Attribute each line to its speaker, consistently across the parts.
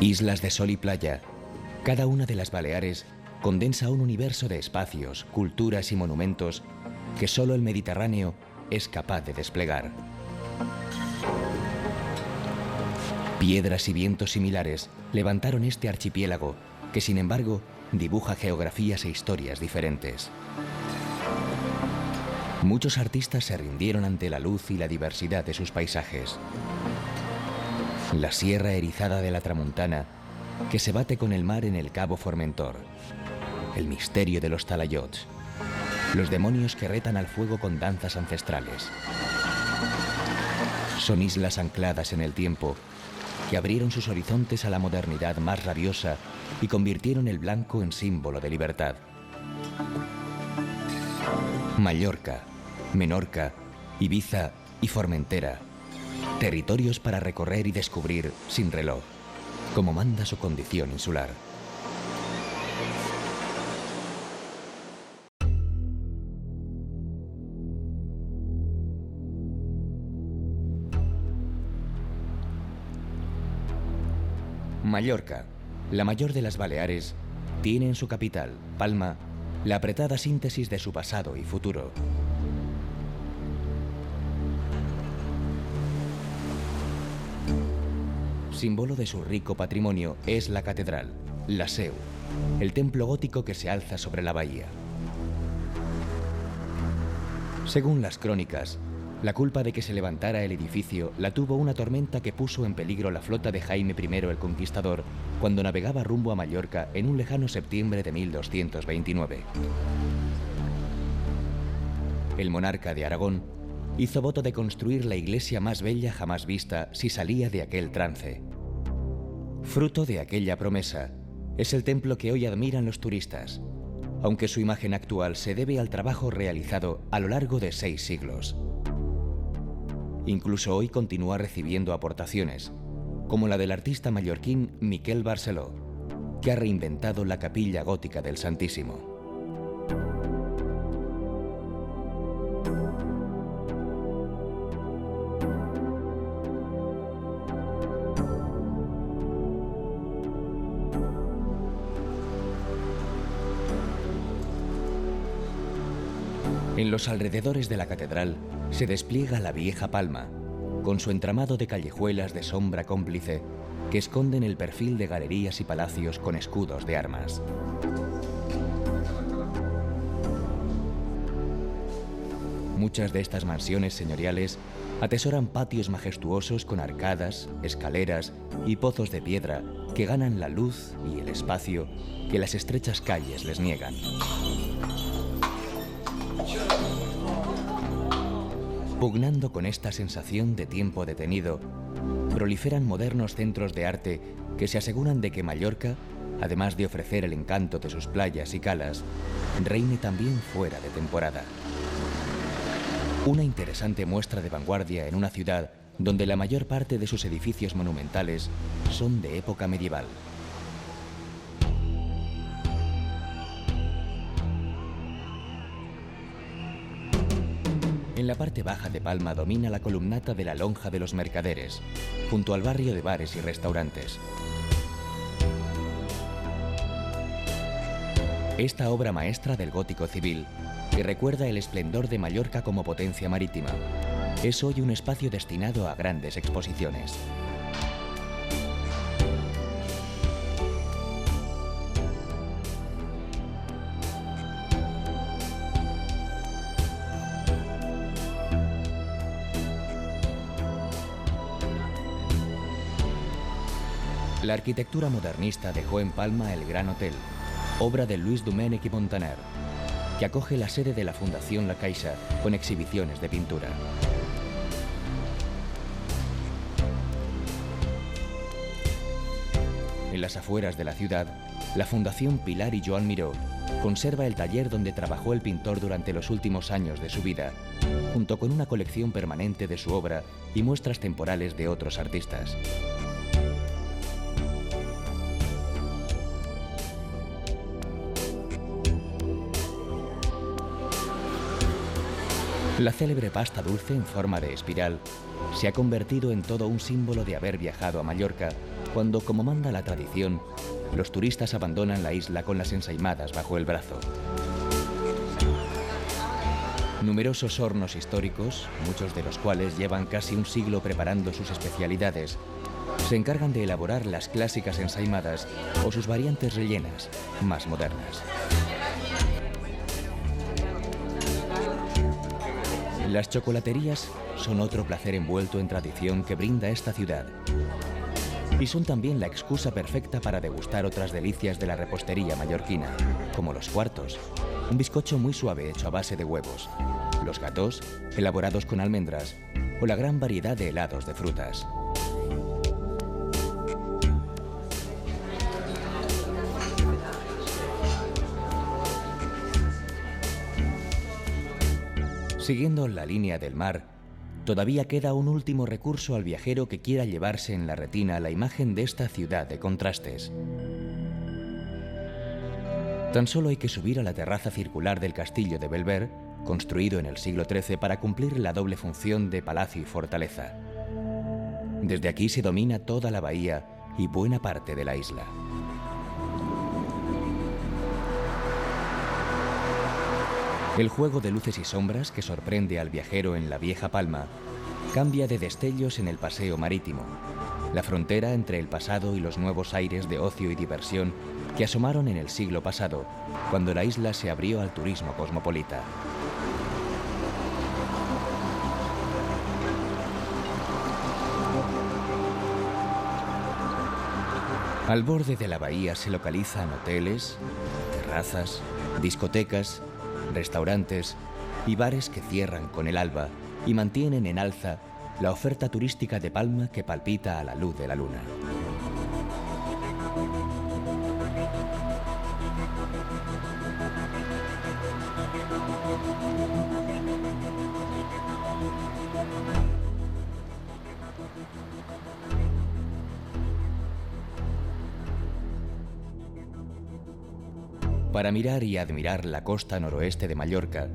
Speaker 1: Islas de sol y playa, cada una de las Baleares condensa un universo de espacios, culturas y monumentos que solo el Mediterráneo es capaz de desplegar. Piedras y vientos similares levantaron este archipiélago que, sin embargo, dibuja geografías e historias diferentes. Muchos artistas se rindieron ante la luz y la diversidad de sus paisajes. La sierra erizada de la Tramuntana, que se bate con el mar en el Cabo Formentor. El misterio de los talayots. Los demonios que retan al fuego con danzas ancestrales. Son islas ancladas en el tiempo, que abrieron sus horizontes a la modernidad más rabiosa y convirtieron el blanco en símbolo de libertad. Mallorca, Menorca, Ibiza y Formentera. Territorios para recorrer y descubrir sin reloj, como manda su condición insular. Mallorca, la mayor de las Baleares, tiene en su capital, Palma, la apretada síntesis de su pasado y futuro. Símbolo de su rico patrimonio es la catedral, la Seu, el templo gótico que se alza sobre la bahía. Según las crónicas, la culpa de que se levantara el edificio la tuvo una tormenta que puso en peligro la flota de Jaime I el Conquistador cuando navegaba rumbo a Mallorca en un lejano septiembre de 1229. El monarca de Aragón hizo voto de construir la iglesia más bella jamás vista si salía de aquel trance. Fruto de aquella promesa es el templo que hoy admiran los turistas, aunque su imagen actual se debe al trabajo realizado a lo largo de 6 siglos. Incluso hoy continúa recibiendo aportaciones, como la del artista mallorquín Miquel Barceló, que ha reinventado la capilla gótica del Santísimo. En los alrededores de la catedral se despliega la vieja Palma, con su entramado de callejuelas de sombra cómplice que esconden el perfil de galerías y palacios con escudos de armas. Muchas de estas mansiones señoriales atesoran patios majestuosos con arcadas, escaleras y pozos de piedra que ganan la luz y el espacio que las estrechas calles les niegan. Pugnando con esta sensación de tiempo detenido, proliferan modernos centros de arte que se aseguran de que Mallorca, además de ofrecer el encanto de sus playas y calas, reine también fuera de temporada. Una interesante muestra de vanguardia en una ciudad donde la mayor parte de sus edificios monumentales son de época medieval. En la parte baja de Palma domina la columnata de la Lonja de los Mercaderes, junto al barrio de bares y restaurantes. Esta obra maestra del gótico civil, que recuerda el esplendor de Mallorca como potencia marítima, es hoy un espacio destinado a grandes exposiciones. La arquitectura modernista dejó en Palma el Gran Hotel, obra de Luis Domènech i Montaner, que acoge la sede de la Fundación La Caixa con exhibiciones de pintura. En las afueras de la ciudad, la Fundación Pilar y Joan Miró conserva el taller donde trabajó el pintor durante los últimos años de su vida, junto con una colección permanente de su obra y muestras temporales de otros artistas. La célebre pasta dulce en forma de espiral se ha convertido en todo un símbolo de haber viajado a Mallorca cuando, como manda la tradición, los turistas abandonan la isla con las ensaimadas bajo el brazo. Numerosos hornos históricos, muchos de los cuales llevan casi un siglo preparando sus especialidades, se encargan de elaborar las clásicas ensaimadas o sus variantes rellenas, más modernas. Las chocolaterías son otro placer envuelto en tradición que brinda esta ciudad. Y son también la excusa perfecta para degustar otras delicias de la repostería mallorquina, como los cuartos, un bizcocho muy suave hecho a base de huevos, los gâteaux, elaborados con almendras, o la gran variedad de helados de frutas. Siguiendo la línea del mar, todavía queda un último recurso al viajero que quiera llevarse en la retina la imagen de esta ciudad de contrastes. Tan solo hay que subir a la terraza circular del castillo de Belver, construido en el siglo XIII para cumplir la doble función de palacio y fortaleza. Desde aquí se domina toda la bahía y buena parte de la isla. El juego de luces y sombras que sorprende al viajero en la vieja Palma cambia de destellos en el paseo marítimo, la frontera entre el pasado y los nuevos aires de ocio y diversión que asomaron en el siglo pasado, cuando la isla se abrió al turismo cosmopolita. Al borde de la bahía se localizan hoteles, terrazas, discotecas, restaurantes y bares que cierran con el alba y mantienen en alza la oferta turística de Palma que palpita a la luz de la luna. Para mirar y admirar la costa noroeste de Mallorca,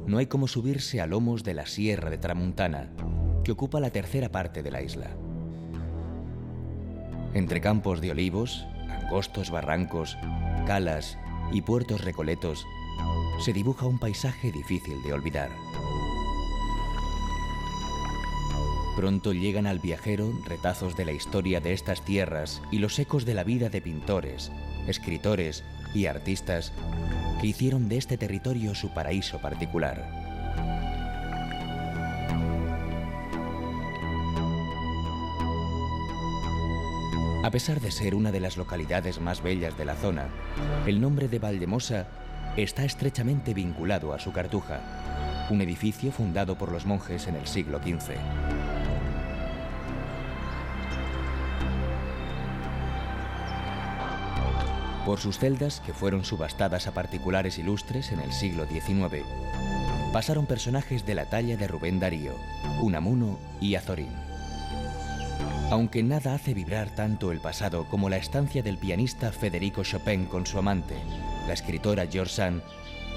Speaker 1: no hay como subirse a lomos de la Sierra de Tramuntana, que ocupa la tercera parte de la isla. Entre campos de olivos, angostos barrancos, calas y puertos recoletos, se dibuja un paisaje difícil de olvidar. Pronto llegan al viajero retazos de la historia de estas tierras y los ecos de la vida de pintores, escritores y artistas que hicieron de este territorio su paraíso particular. A pesar de ser una de las localidades más bellas de la zona, el nombre de Valldemossa está estrechamente vinculado a su cartuja, un edificio fundado por los monjes en el siglo XV. Por sus celdas, que fueron subastadas a particulares ilustres en el siglo XIX, pasaron personajes de la talla de Rubén Darío, Unamuno y Azorín. Aunque nada hace vibrar tanto el pasado como la estancia del pianista Federico Chopin con su amante, la escritora George Sand,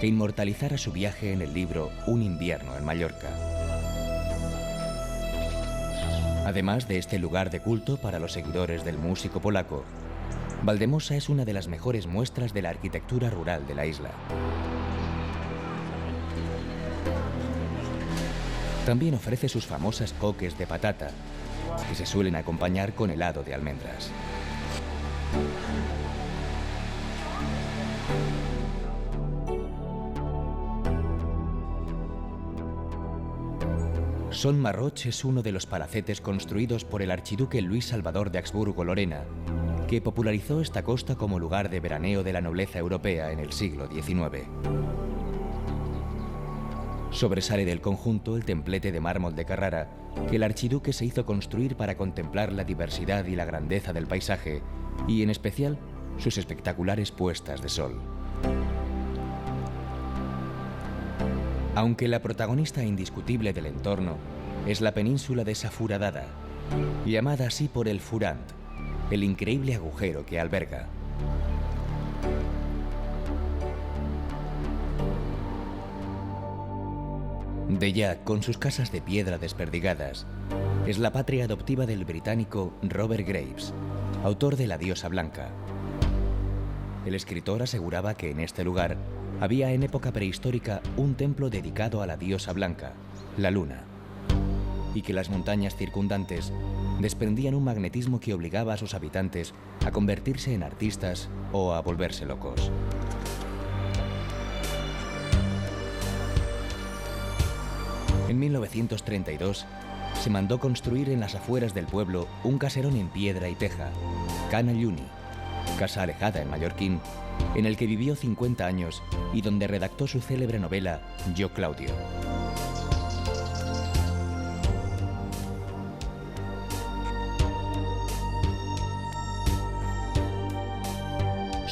Speaker 1: que inmortalizara su viaje en el libro Un invierno en Mallorca. Además de este lugar de culto para los seguidores del músico polaco, Valldemossa es una de las mejores muestras de la arquitectura rural de la isla. También ofrece sus famosas coques de patata, que se suelen acompañar con helado de almendras. Son Marroch es uno de los palacetes construidos por el archiduque Luis Salvador de Habsburgo-Lorena, que popularizó esta costa como lugar de veraneo de la nobleza europea en el siglo XIX. Sobresale del conjunto el templete de mármol de Carrara, que el archiduque se hizo construir para contemplar la diversidad y la grandeza del paisaje, y en especial sus espectaculares puestas de sol. Aunque la protagonista indiscutible del entorno es la península de Sa Foradada, llamada así por el Furant, el increíble agujero que alberga. Deià, con sus casas de piedra desperdigadas, es la patria adoptiva del británico Robert Graves, autor de La diosa blanca. El escritor aseguraba que en este lugar había en época prehistórica un templo dedicado a la diosa blanca, la luna, y que las montañas circundantes desprendían un magnetismo que obligaba a sus habitantes a convertirse en artistas o a volverse locos. En 1932 se mandó construir en las afueras del pueblo un caserón en piedra y teja, Cana Lluni, casa alejada en mallorquín, en el que vivió 50 años y donde redactó su célebre novela Yo Claudio.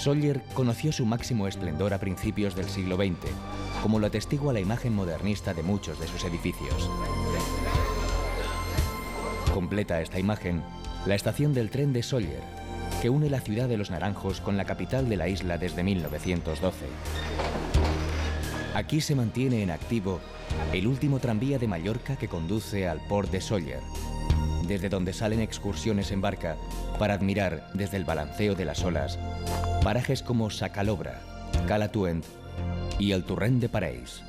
Speaker 1: Sóller conoció su máximo esplendor a principios del siglo XX, como lo atestigua la imagen modernista de muchos de sus edificios. Completa esta imagen la estación del tren de Sóller, que une la ciudad de Los Naranjos con la capital de la isla desde 1912. Aquí se mantiene en activo el último tranvía de Mallorca que conduce al port de Sóller, desde donde salen excursiones en barca para admirar desde el balanceo de las olas parajes como Sa Calobra, Cala Tuent y el Torrent de Parells.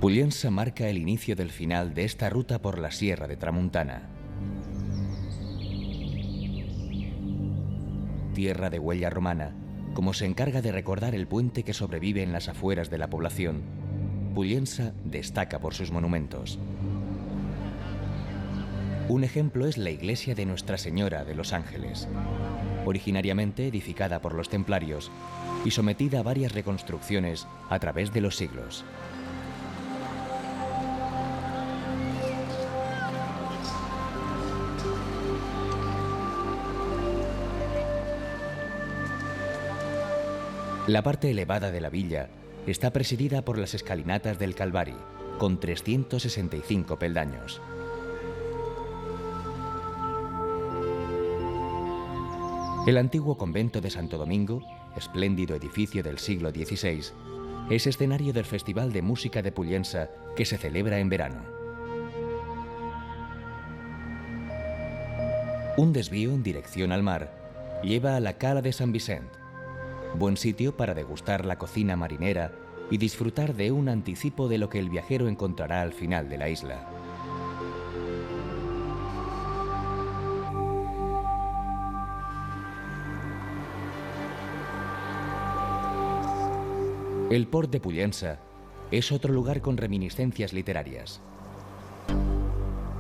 Speaker 1: Pollença marca el inicio del final de esta ruta por la Sierra de Tramuntana. Tierra de huella romana, como se encarga de recordar el puente que sobrevive en las afueras de la población, Pollença destaca por sus monumentos. Un ejemplo es la iglesia de Nuestra Señora de los Ángeles, originariamente edificada por los templarios y sometida a varias reconstrucciones a través de los siglos. La parte elevada de la villa está presidida por las escalinatas del Calvari, con 365 peldaños. El antiguo convento de Santo Domingo, espléndido edificio del siglo XVI, es escenario del Festival de Música de Pollença que se celebra en verano. Un desvío en dirección al mar lleva a la Cala de San Vicent, buen sitio para degustar la cocina marinera y disfrutar de un anticipo de lo que el viajero encontrará al final de la isla. El port de Pollença es otro lugar con reminiscencias literarias.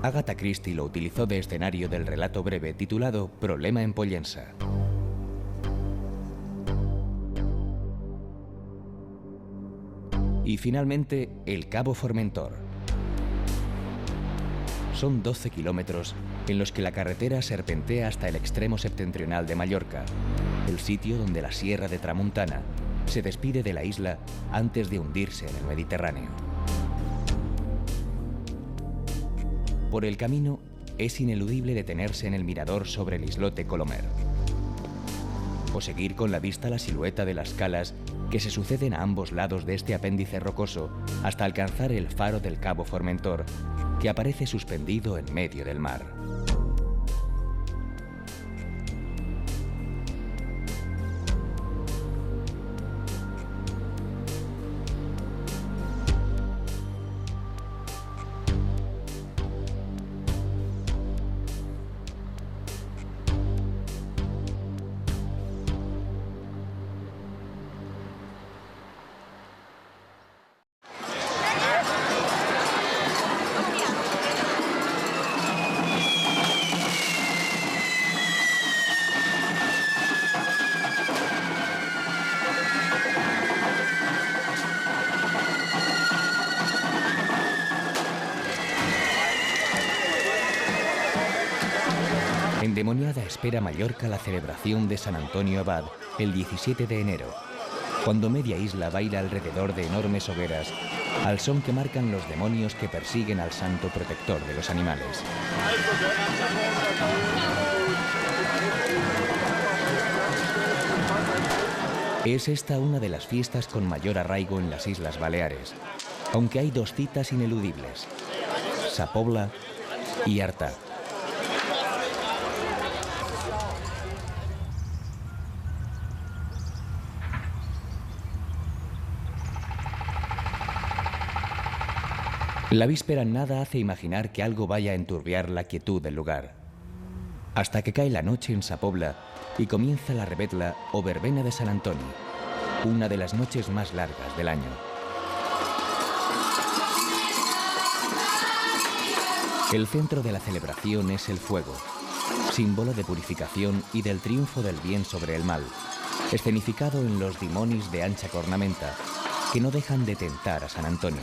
Speaker 1: Agatha Christie lo utilizó de escenario del relato breve titulado Problema en Pollença. Y finalmente, el Cabo Formentor. Son 12 kilómetros en los que la carretera serpentea hasta el extremo septentrional de Mallorca, el sitio donde la Sierra de Tramuntana se despide de la isla antes de hundirse en el Mediterráneo. Por el camino, es ineludible detenerse en el mirador sobre el islote Colomer, o seguir con la vista la silueta de las calas que se suceden a ambos lados de este apéndice rocoso hasta alcanzar el faro del Cabo Formentor, que aparece suspendido en medio del mar. endemoniada espera Mallorca la celebración de San Antonio Abad el 17 de enero, cuando media isla baila alrededor de enormes hogueras, al son que marcan los demonios que persiguen al santo protector de los animales. Es esta una de las fiestas con mayor arraigo en las Islas Baleares, aunque hay dos citas ineludibles: Sa Pobla y Artà. La víspera nada hace imaginar que algo vaya a enturbiar la quietud del lugar, hasta que cae la noche en Sa Pobla y comienza la rebetla o verbena de Sant Antoni, una de las noches más largas del año. El centro de la celebración es el fuego, símbolo de purificación y del triunfo del bien sobre el mal, escenificado en los dimonis de ancha cornamenta que no dejan de tentar a Sant Antoni.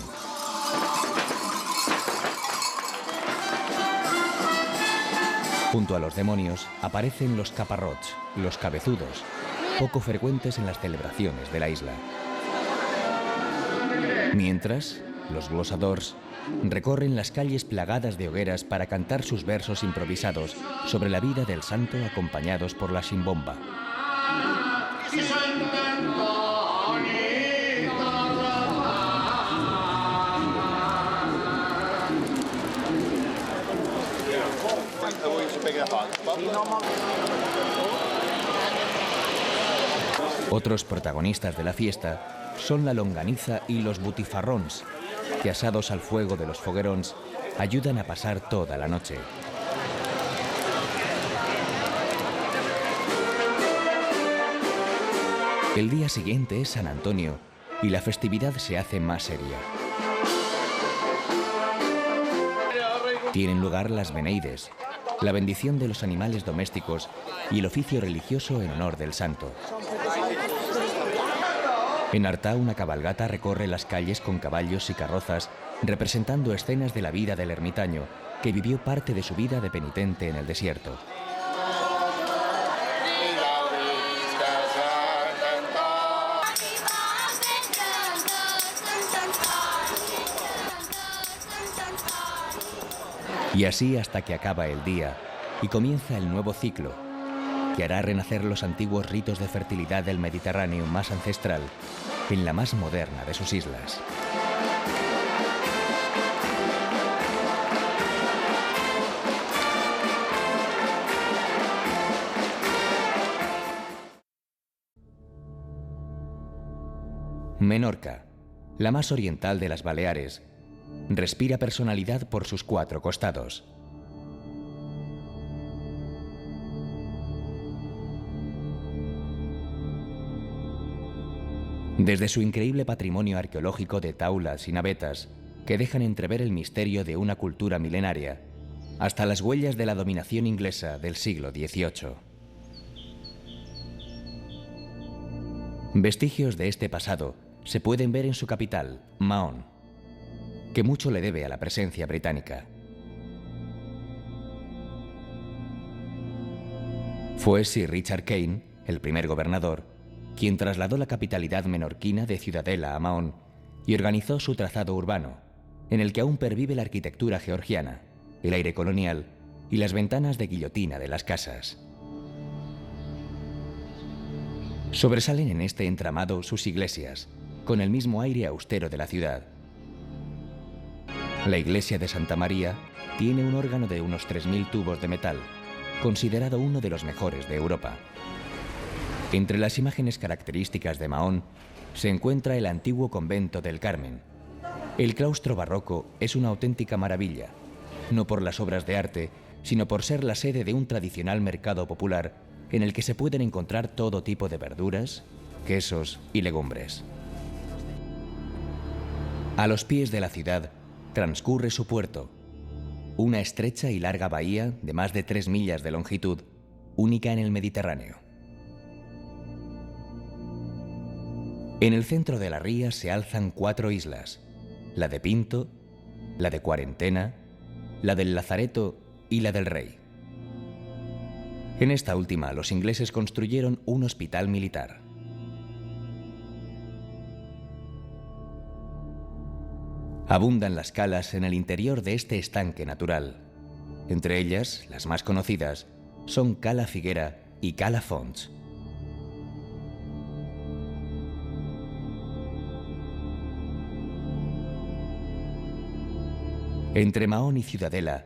Speaker 1: Junto a los demonios aparecen los caparrots, los cabezudos, poco frecuentes en las celebraciones de la isla. Mientras, los glosadors recorren las calles plagadas de hogueras para cantar sus versos improvisados sobre la vida del santo, acompañados por la ximbomba. Otros protagonistas de la fiesta son la longaniza y los butifarrons, que asados al fuego de los foguerons ayudan a pasar toda la noche. El día siguiente es San Antonio y la festividad se hace más seria. Tienen lugar las beneides, la bendición de los animales domésticos y el oficio religioso en honor del santo. En Artà, una cabalgata recorre las calles con caballos y carrozas, representando escenas de la vida del ermitaño, que vivió parte de su vida de penitente en el desierto. Y así hasta que acaba el día y comienza el nuevo ciclo, que hará renacer los antiguos ritos de fertilidad del Mediterráneo más ancestral en la más moderna de sus islas. Menorca, la más oriental de las Baleares, respira personalidad por sus cuatro costados. Desde su increíble patrimonio arqueológico de taulas y navetas, que dejan entrever el misterio de una cultura milenaria, hasta las huellas de la dominación inglesa del siglo XVIII. Vestigios de este pasado se pueden ver en su capital, Mahón, que mucho le debe a la presencia británica. Fue Sir Richard Kane, el primer gobernador, quien trasladó la capitalidad menorquina de Ciudadela a Mahón y organizó su trazado urbano, en el que aún pervive la arquitectura georgiana, el aire colonial y las ventanas de guillotina de las casas. Sobresalen en este entramado sus iglesias, con el mismo aire austero de la ciudad. La iglesia de Santa María tiene un órgano de unos 3.000 tubos de metal, considerado uno de los mejores de Europa. Entre las imágenes características de Mahón se encuentra el antiguo convento del Carmen. El claustro barroco es una auténtica maravilla, no por las obras de arte, sino por ser la sede de un tradicional mercado popular en el que se pueden encontrar todo tipo de verduras, quesos y legumbres. A los pies de la ciudad transcurre su puerto, una estrecha y larga bahía de más de 3 millas de longitud, única en el Mediterráneo. En el centro de la ría se alzan 4 islas, la de Pinto, la de Cuarentena, la del Lazareto y la del Rey. En esta última, los ingleses construyeron un hospital militar. Abundan las calas en el interior de este estanque natural. Entre ellas, las más conocidas, son Cala Figuera y Cala Fonts. Entre Mahón y Ciudadela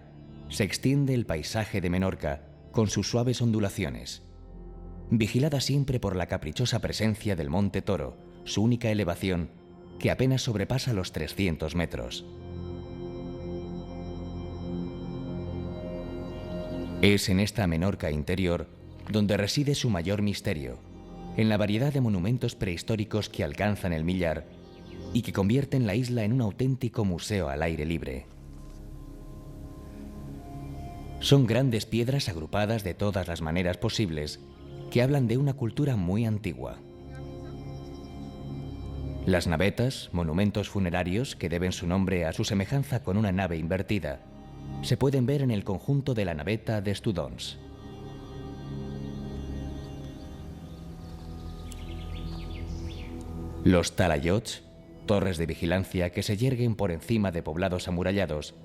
Speaker 1: se extiende el paisaje de Menorca con sus suaves ondulaciones, vigilada siempre por la caprichosa presencia del Monte Toro, su única elevación, que apenas sobrepasa los 300 metros. Es en esta Menorca interior donde reside su mayor misterio, en la variedad de monumentos prehistóricos que alcanzan el millar y que convierten la isla en un auténtico museo al aire libre. Son grandes piedras agrupadas de todas las maneras posibles que hablan de una cultura muy antigua. Las navetas, monumentos funerarios que deben su nombre a su semejanza con una nave invertida, se pueden ver en el conjunto de la naveta de Estudons. Los talayots, torres de vigilancia que se yerguen por encima de poblados amurallados,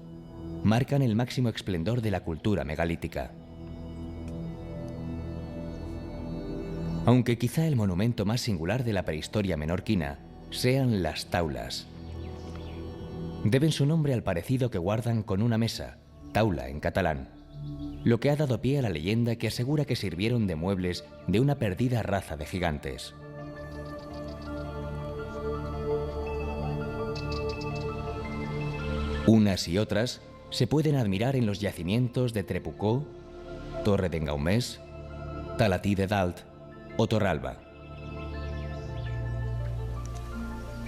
Speaker 1: marcan el máximo esplendor de la cultura megalítica. Aunque quizá el monumento más singular de la prehistoria menorquina sean las taulas. Deben su nombre al parecido que guardan con una mesa, taula en catalán, lo que ha dado pie a la leyenda que asegura que sirvieron de muebles de una perdida raza de gigantes. Unas y otras se pueden admirar en los yacimientos de Trepucó, Torre d'en Gaumès, Talatí de Dalt o Torralba.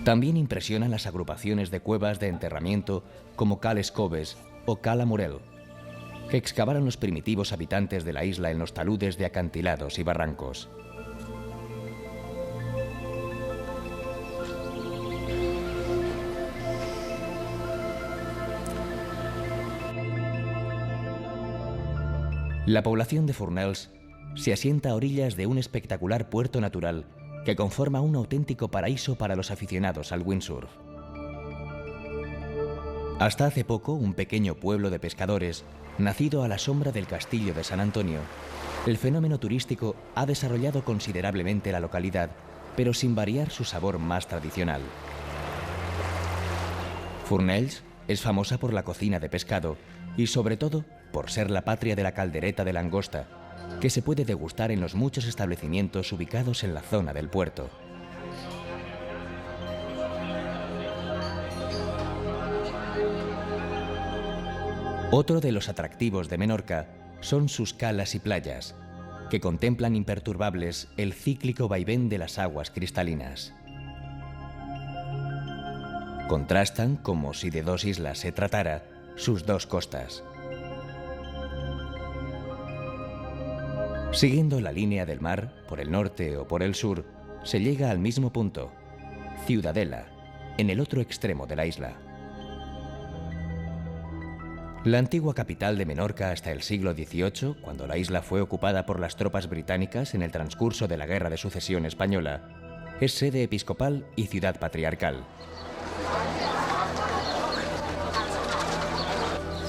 Speaker 1: También impresionan las agrupaciones de cuevas de enterramiento como Cales Coves o Cala Morel, que excavaron los primitivos habitantes de la isla en los taludes de acantilados y barrancos. La población de Fourneils se asienta a orillas de un espectacular puerto natural que conforma un auténtico paraíso para los aficionados al windsurf. Hasta hace poco, un pequeño pueblo de pescadores, nacido a la sombra del castillo de San Antonio, el fenómeno turístico ha desarrollado considerablemente la localidad, pero sin variar su sabor más tradicional. Fourneils es famosa por la cocina de pescado y, sobre todo, por ser la patria de la caldereta de langosta, que se puede degustar en los muchos establecimientos ubicados en la zona del puerto. Otro de los atractivos de Menorca son sus calas y playas, que contemplan imperturbables el cíclico vaivén de las aguas cristalinas. Contrastan, como si de dos islas se tratara, sus dos costas. Siguiendo la línea del mar, por el norte o por el sur, se llega al mismo punto, Ciudadela, en el otro extremo de la isla. La antigua capital de Menorca hasta el siglo XVIII, cuando la isla fue ocupada por las tropas británicas en el transcurso de la Guerra de Sucesión Española, es sede episcopal y ciudad patriarcal.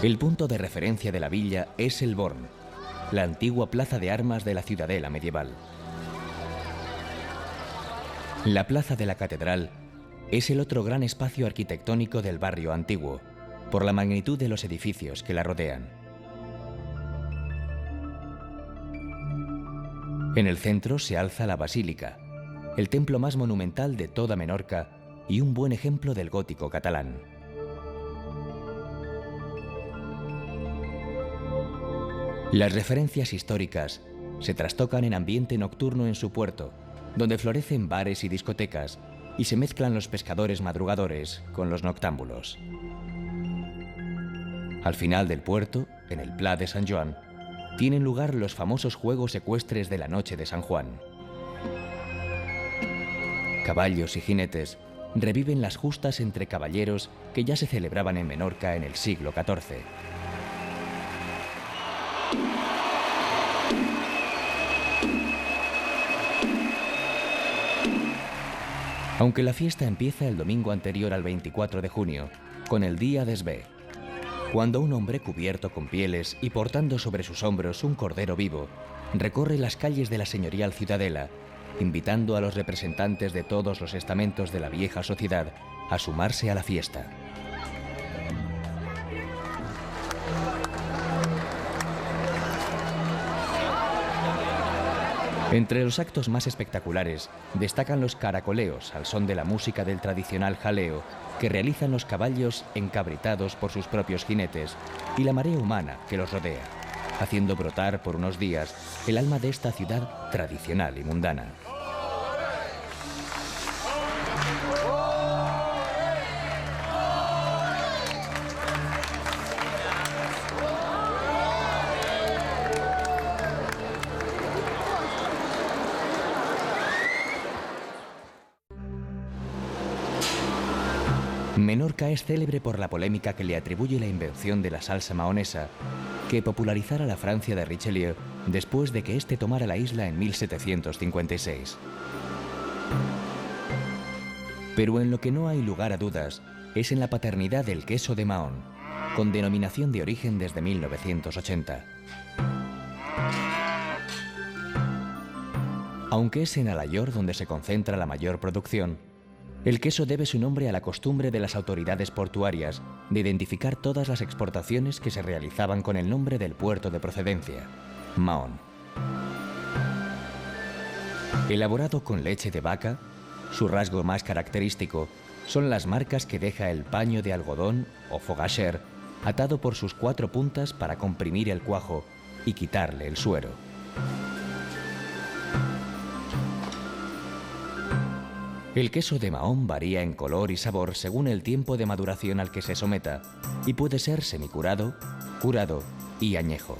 Speaker 1: El punto de referencia de la villa es el Born, la antigua plaza de armas de la ciudadela medieval. La plaza de la catedral es el otro gran espacio arquitectónico del barrio antiguo, por la magnitud de los edificios que la rodean. En el centro se alza la basílica, el templo más monumental de toda Menorca y un buen ejemplo del gótico catalán. Las referencias históricas se trastocan en ambiente nocturno en su puerto, donde florecen bares y discotecas y se mezclan los pescadores madrugadores con los noctámbulos. Al final del puerto, en el Pla de Sant Joan, tienen lugar los famosos juegos ecuestres de la noche de San Juan. Caballos y jinetes reviven las justas entre caballeros que ya se celebraban en Menorca en el siglo XIV. Aunque la fiesta empieza el domingo anterior al 24 de junio, con el Día de Své, cuando un hombre cubierto con pieles y portando sobre sus hombros un cordero vivo, recorre las calles de la señorial ciudadela, invitando a los representantes de todos los estamentos de la vieja sociedad a sumarse a la fiesta. Entre los actos más espectaculares destacan los caracoleos al son de la música del tradicional jaleo que realizan los caballos encabritados por sus propios jinetes y la marea humana que los rodea, haciendo brotar por unos días el alma de esta ciudad tradicional y mundana. Menorca es célebre por la polémica que le atribuye la invención de la salsa mahonesa, que popularizara la Francia de Richelieu después de que éste tomara la isla en 1756. Pero en lo que no hay lugar a dudas es en la paternidad del queso de Mahón, con denominación de origen desde 1980. Aunque es en Alayor donde se concentra la mayor producción, el queso debe su nombre a la costumbre de las autoridades portuarias de identificar todas las exportaciones que se realizaban con el nombre del puerto de procedencia, Mahón. Elaborado con leche de vaca, su rasgo más característico son las marcas que deja el paño de algodón o fogacher atado por sus 4 puntas para comprimir el cuajo y quitarle el suero. El queso de Mahón varía en color y sabor según el tiempo de maduración al que se someta y puede ser semicurado, curado y añejo.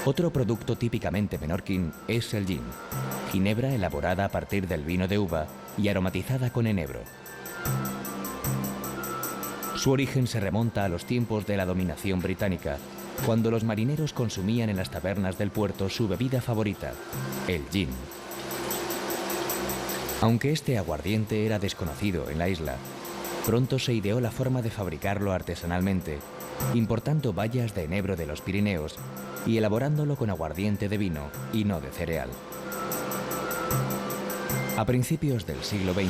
Speaker 1: Otro producto típicamente menorquín es el gin, ginebra elaborada a partir del vino de uva y aromatizada con enebro. Su origen se remonta a los tiempos de la dominación británica, cuando los marineros consumían en las tabernas del puerto su bebida favorita, el gin. Aunque este aguardiente era desconocido en la isla, pronto se ideó la forma de fabricarlo artesanalmente, importando bayas de enebro de los Pirineos y elaborándolo con aguardiente de vino y no de cereal. A principios del siglo XX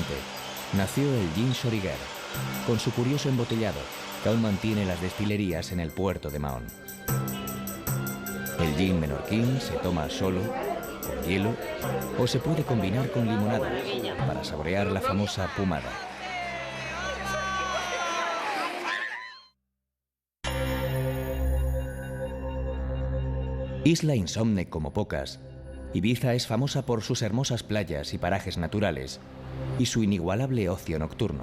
Speaker 1: nació el gin Xoriguer, con su curioso embotellado, que aún mantiene las destilerías en el puerto de Mahón. El gin menorquín se toma solo, con hielo, o se puede combinar con limonada para saborear la famosa pomada. Isla insomne como pocas, Ibiza es famosa por sus hermosas playas y parajes naturales y su inigualable ocio nocturno.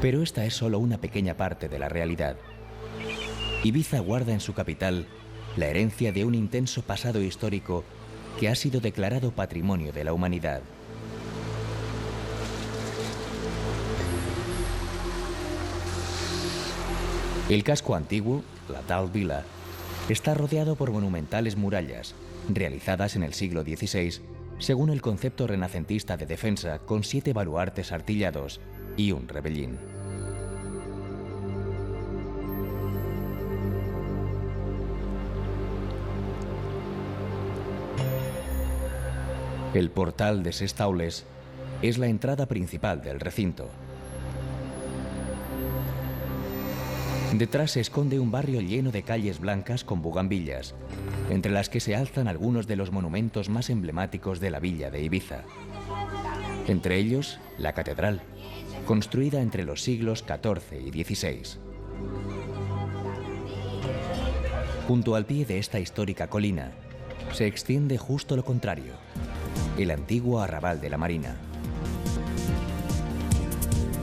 Speaker 1: Pero esta es solo una pequeña parte de la realidad. Ibiza guarda en su capital la herencia de un intenso pasado histórico que ha sido declarado Patrimonio de la Humanidad. El casco antiguo, la Tal Vila, está rodeado por monumentales murallas, realizadas en el siglo XVI, según el concepto renacentista de defensa, con 7 baluartes artillados y un rebellín. El portal de Ses Taules es la entrada principal del recinto. Detrás se esconde un barrio lleno de calles blancas con bugambillas, entre las que se alzan algunos de los monumentos más emblemáticos de la villa de Ibiza. Entre ellos, la catedral, construida entre los siglos XIV y XVI. Junto al pie de esta histórica colina, se extiende justo lo contrario, el antiguo arrabal de la Marina.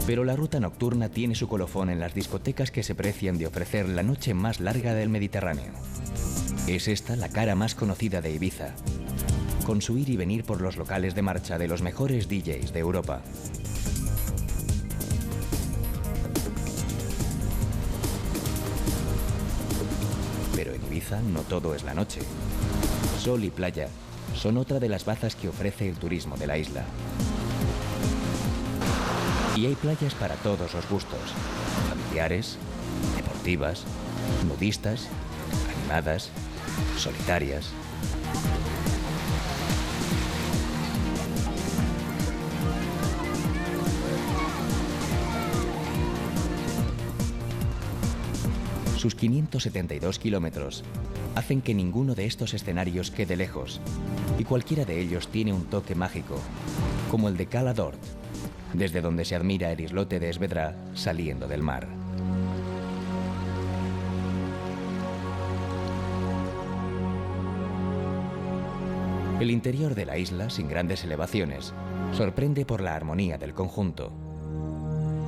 Speaker 1: Pero la ruta nocturna tiene su colofón en las discotecas que se precian de ofrecer la noche más larga del Mediterráneo. Es esta la cara más conocida de Ibiza, con su ir y venir por los locales de marcha de los mejores DJs de Europa. Pero en Ibiza no todo es la noche. Sol y playa son otra de las bazas que ofrece el turismo de la isla. Y hay playas para todos los gustos, familiares, deportivas, nudistas, animadas, solitarias. Sus 572 kilómetros hacen que ninguno de estos escenarios quede lejos, y cualquiera de ellos tiene un toque mágico, como el de Cala d'Hort, desde donde se admira el islote de Esvedra saliendo del mar. El interior de la isla, sin grandes elevaciones, sorprende por la armonía del conjunto.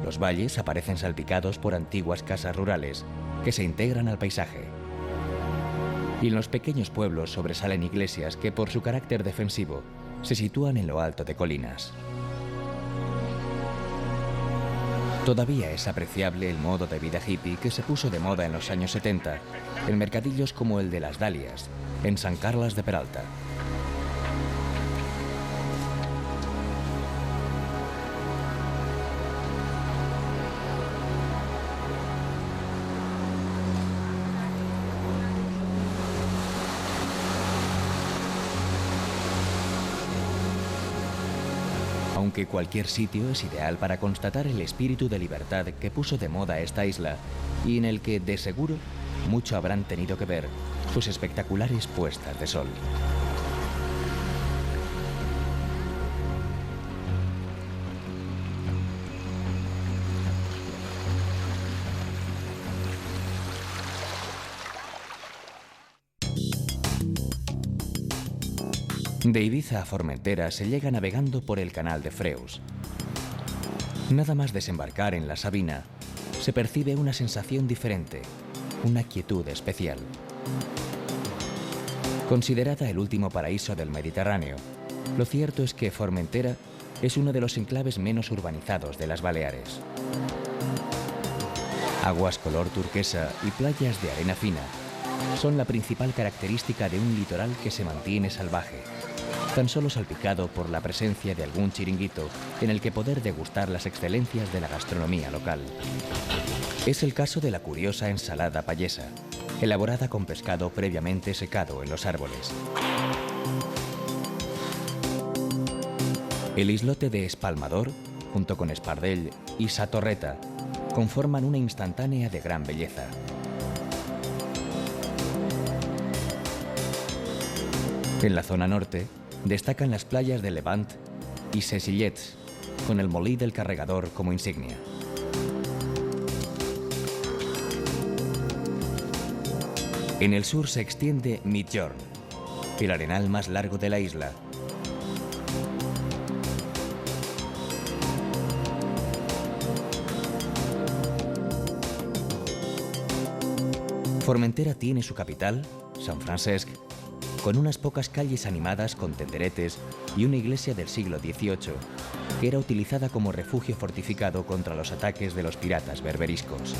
Speaker 1: Los valles aparecen salpicados por antiguas casas rurales que se integran al paisaje. Y en los pequeños pueblos sobresalen iglesias que, por su carácter defensivo, se sitúan en lo alto de colinas. Todavía es apreciable el modo de vida hippie que se puso de moda en los años 70 en mercadillos como el de Las Dalias, en San Carles de Peralta. Aunque cualquier sitio es ideal para constatar el espíritu de libertad que puso de moda esta isla y en el que, de seguro, mucho habrán tenido que ver sus espectaculares puestas de sol. De Ibiza a Formentera se llega navegando por el canal de Freus. Nada más desembarcar en la Sabina, se percibe una sensación diferente, una quietud especial. Considerada el último paraíso del Mediterráneo, lo cierto es que Formentera es uno de los enclaves menos urbanizados de las Baleares. Aguas color turquesa y playas de arena fina son la principal característica de un litoral que se mantiene salvaje, tan solo salpicado por la presencia de algún chiringuito en el que poder degustar las excelencias de la gastronomía local. Es el caso de la curiosa ensalada payesa, elaborada con pescado previamente secado en los árboles. El islote de Espalmador, junto con Espardell y Sa Torreta, conforman una instantánea de gran belleza. En la zona norte, destacan las playas de Levant y Ses Illets, con el Molí del Carregador como insignia. En el sur se extiende Migjorn, el arenal más largo de la isla. Formentera tiene su capital, Sant Francesc, con unas pocas calles animadas con tenderetes y una iglesia del siglo XVIII, que era utilizada como refugio fortificado contra los ataques de los piratas berberiscos.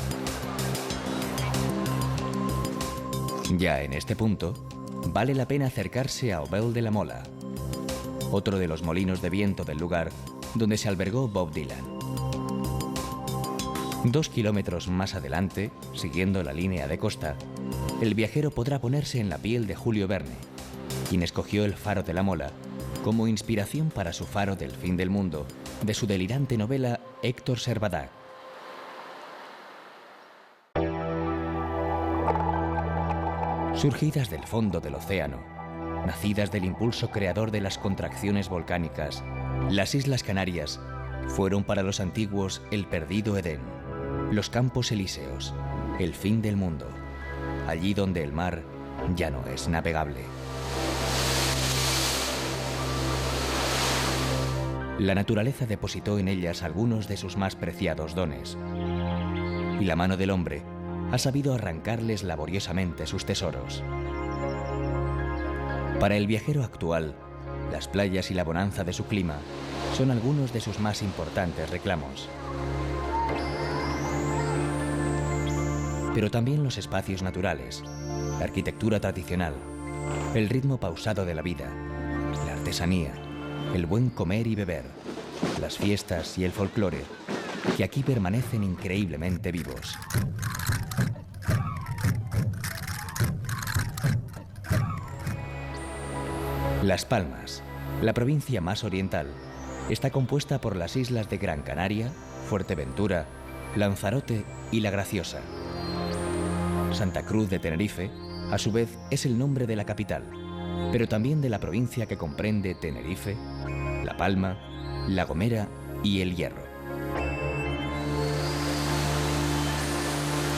Speaker 1: Ya en este punto, vale la pena acercarse a Obel de la Mola, otro de los molinos de viento del lugar donde se albergó Bob Dylan. 2 kilómetros más adelante, siguiendo la línea de costa, el viajero podrá ponerse en la piel de Julio Verne, quien escogió el Faro de la Mola como inspiración para su faro del fin del mundo de su delirante novela Héctor Servadac. Surgidas del fondo del océano, nacidas del impulso creador de las contracciones volcánicas, las Islas Canarias fueron para los antiguos el perdido Edén, los campos elíseos, el fin del mundo, allí donde el mar ya no es navegable. La naturaleza depositó en ellas algunos de sus más preciados dones, y la mano del hombre ha sabido arrancarles laboriosamente sus tesoros. Para el viajero actual, las playas y la bonanza de su clima son algunos de sus más importantes reclamos. Pero también los espacios naturales, la arquitectura tradicional, el ritmo pausado de la vida, la artesanía, el buen comer y beber, las fiestas y el folclore, que aquí permanecen increíblemente vivos. Las Palmas, la provincia más oriental, está compuesta por las islas de Gran Canaria, Fuerteventura, Lanzarote y La Graciosa. Santa Cruz de Tenerife, a su vez, es el nombre de la capital, pero también de la provincia que comprende Tenerife, La Palma, La Gomera y El Hierro.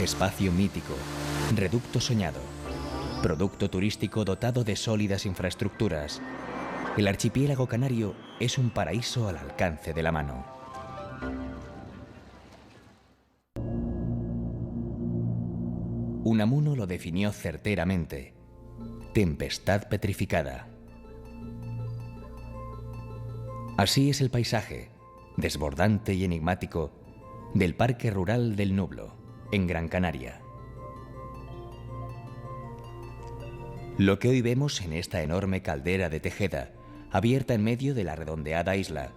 Speaker 1: Espacio mítico, reducto soñado, producto turístico dotado de sólidas infraestructuras. El archipiélago canario es un paraíso al alcance de la mano. Unamuno lo definió certeramente: tempestad petrificada. Así es el paisaje, desbordante y enigmático, del Parque Rural del Nublo, en Gran Canaria. Lo que hoy vemos en esta enorme caldera de Tejeda, abierta en medio de la redondeada isla,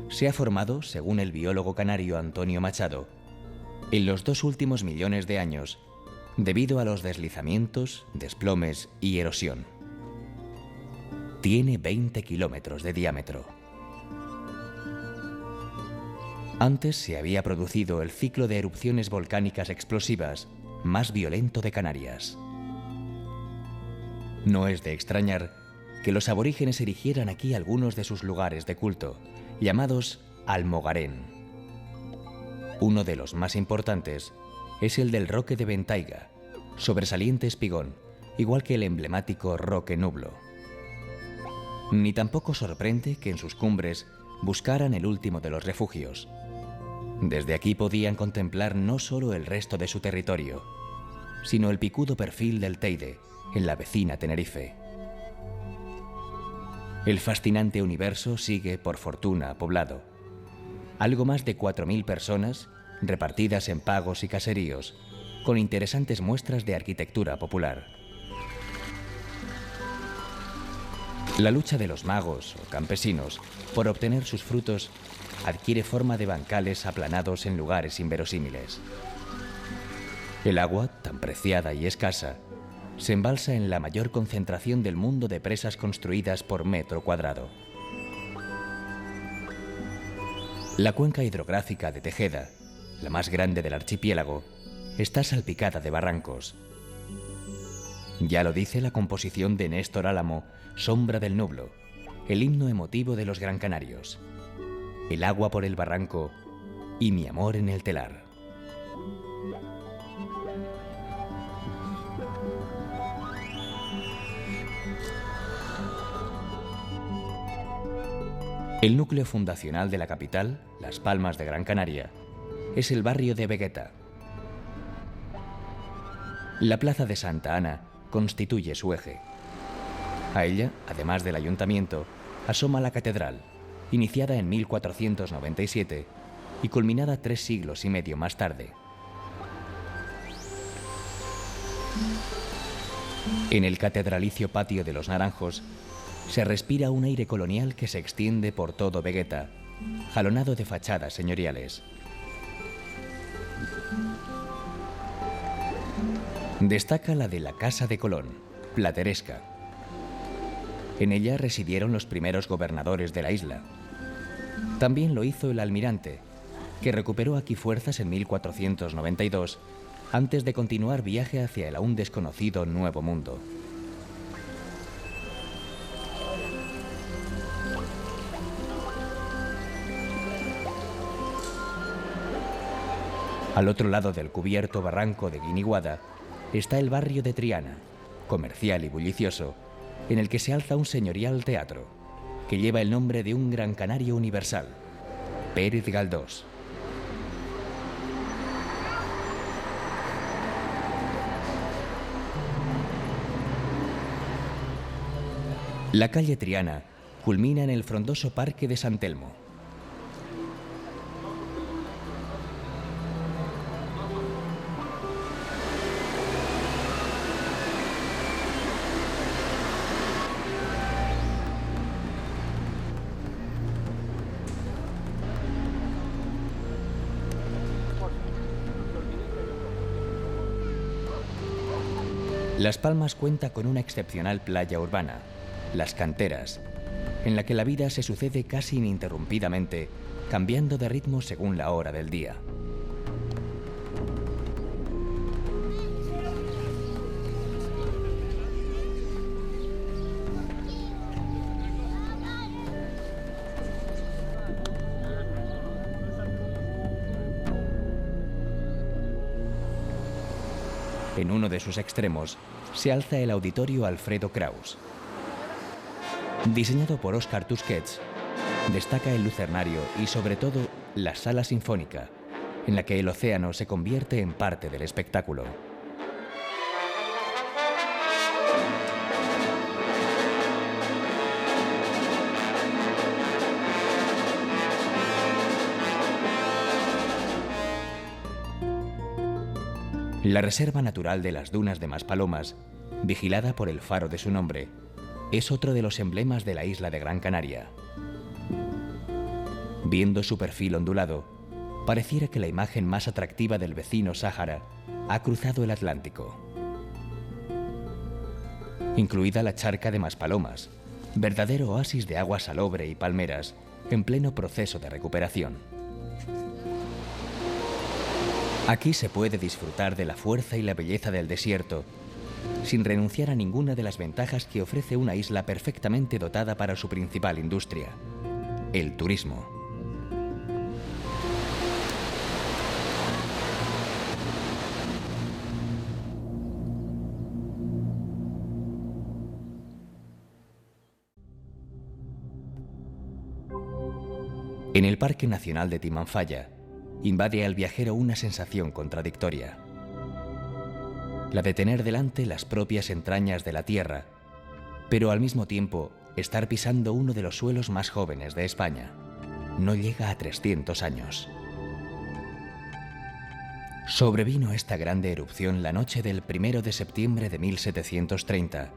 Speaker 1: se ha formado, según el biólogo canario Antonio Machado, en los 2 últimos millones de años, debido a los deslizamientos, desplomes y erosión. Tiene 20 kilómetros de diámetro. Antes se había producido el ciclo de erupciones volcánicas explosivas más violento de Canarias. No es de extrañar que los aborígenes erigieran aquí algunos de sus lugares de culto, llamados Almogarén. Uno de los más importantes es el del Roque de Ventaiga, sobresaliente espigón, igual que el emblemático Roque Nublo. Ni tampoco sorprende que en sus cumbres buscaran el último de los refugios. Desde aquí podían contemplar no solo el resto de su territorio, sino el picudo perfil del Teide, en la vecina Tenerife. El fascinante universo sigue, por fortuna, poblado. Algo más de 4.000 personas, repartidas en pagos y caseríos, con interesantes muestras de arquitectura popular. La lucha de los magos o campesinos por obtener sus frutos adquiere forma de bancales aplanados en lugares inverosímiles. El agua, tan preciada y escasa, se embalsa en la mayor concentración del mundo de presas construidas por metro cuadrado. La cuenca hidrográfica de Tejeda, la más grande del archipiélago, está salpicada de barrancos. Ya lo dice la composición de Néstor Álamo, Sombra del Nublo, el himno emotivo de los Gran Canarios. El agua por el barranco y mi amor en el telar. El núcleo fundacional de la capital, Las Palmas de Gran Canaria, es el barrio de Vegueta. La plaza de Santa Ana constituye su eje. A ella, además del ayuntamiento, asoma la catedral, iniciada en 1497 y culminada 3 siglos y medio más tarde. En el catedralicio patio de los Naranjos se respira un aire colonial que se extiende por todo Vegueta, jalonado de fachadas señoriales. Destaca la de la Casa de Colón, plateresca. En ella residieron los primeros gobernadores de la isla. También lo hizo el almirante, que recuperó aquí fuerzas en 1492, antes de continuar viaje hacia el aún desconocido Nuevo Mundo. Al otro lado del cubierto barranco de Guiniguada está el barrio de Triana, comercial y bullicioso, en el que se alza un señorial teatro, que lleva el nombre de un gran canario universal, Pérez Galdós. La calle Triana culmina en el frondoso Parque de San Telmo. Las Palmas cuenta con una excepcional playa urbana, Las Canteras, en la que la vida se sucede casi ininterrumpidamente, cambiando de ritmo según la hora del día. En uno de sus extremos se alza el Auditorio Alfredo Kraus. Diseñado por Óscar Tusquets, destaca el lucernario y sobre todo la sala sinfónica, en la que el océano se convierte en parte del espectáculo. La Reserva Natural de las Dunas de Maspalomas, vigilada por el faro de su nombre, es otro de los emblemas de la isla de Gran Canaria. Viendo su perfil ondulado, pareciera que la imagen más atractiva del vecino Sáhara ha cruzado el Atlántico. Incluida la charca de Maspalomas, verdadero oasis de agua salobre y palmeras, en pleno proceso de recuperación. Aquí se puede disfrutar de la fuerza y la belleza del desierto, sin renunciar a ninguna de las ventajas que ofrece una isla perfectamente dotada para su principal industria, el turismo. En el Parque Nacional de Timanfaya, invade al viajero una sensación contradictoria. La de tener delante las propias entrañas de la tierra, pero al mismo tiempo estar pisando uno de los suelos más jóvenes de España. No llega a 300 años. Sobrevino esta grande erupción la noche del 1 de septiembre de 1730,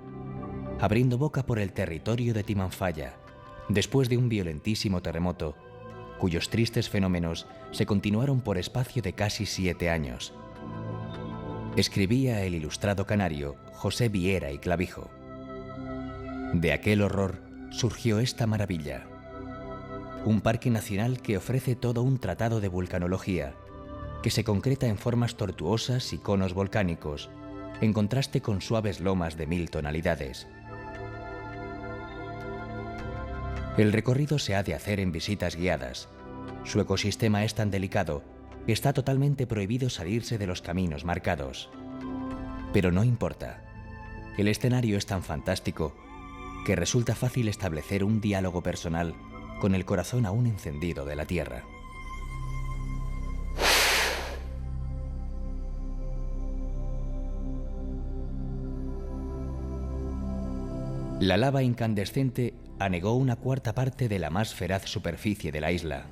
Speaker 1: abriendo boca por el territorio de Timanfaya, después de un violentísimo terremoto, cuyos tristes fenómenos se continuaron por espacio de casi 7 años. Escribía el ilustrado canario José Viera y Clavijo. De aquel horror surgió esta maravilla. Un parque nacional que ofrece todo un tratado de vulcanología, que se concreta en formas tortuosas y conos volcánicos, en contraste con suaves lomas de 1000 tonalidades. El recorrido se ha de hacer en visitas guiadas. Su ecosistema es tan delicado que está totalmente prohibido salirse de los caminos marcados. Pero no importa. El escenario es tan fantástico que resulta fácil establecer un diálogo personal con el corazón aún encendido de la tierra. La lava incandescente anegó una cuarta parte de la más feraz superficie de la isla.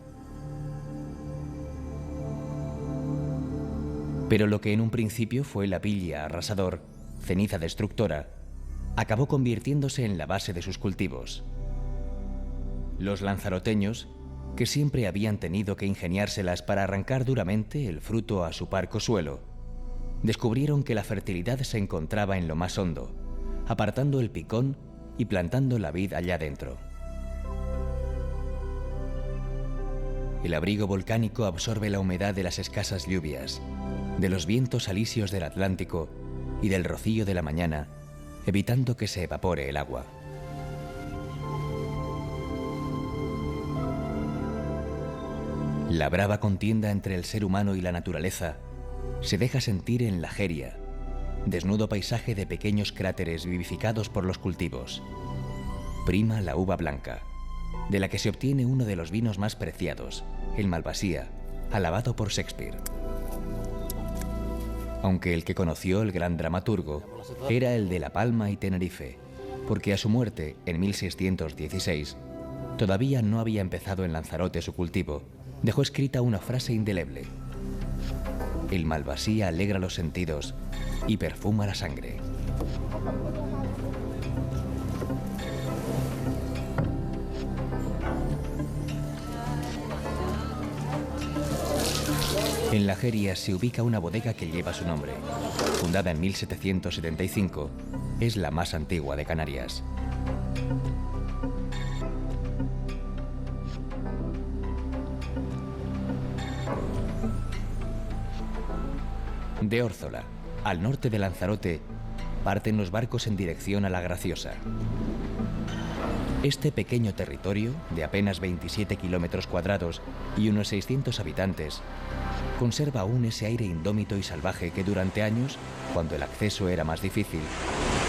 Speaker 1: Pero lo que en un principio fue la pilla arrasador, ceniza destructora, acabó convirtiéndose en la base de sus cultivos. Los lanzaroteños, que siempre habían tenido que ingeniárselas para arrancar duramente el fruto a su parco suelo, descubrieron que la fertilidad se encontraba en lo más hondo, apartando el picón y plantando la vid allá dentro. El abrigo volcánico absorbe la humedad de las escasas lluvias, de los vientos alisios del Atlántico y del rocío de la mañana, evitando que se evapore el agua. La brava contienda entre el ser humano y la naturaleza se deja sentir en la Jeria, desnudo paisaje de pequeños cráteres vivificados por los cultivos. Prima la uva blanca, de la que se obtiene uno de los vinos más preciados, el Malvasía, alabado por Shakespeare. Aunque el que conoció el gran dramaturgo era el de La Palma y Tenerife, porque a su muerte, en 1616, todavía no había empezado en Lanzarote su cultivo, dejó escrita una frase indeleble: el Malvasía alegra los sentidos y perfuma la sangre. En La Jeria se ubica una bodega que lleva su nombre. Fundada en 1775, es la más antigua de Canarias. De Órzola, al norte de Lanzarote, parten los barcos en dirección a La Graciosa. Este pequeño territorio, de apenas 27 kilómetros cuadrados y unos 600 habitantes, conserva aún ese aire indómito y salvaje que durante años, cuando el acceso era más difícil,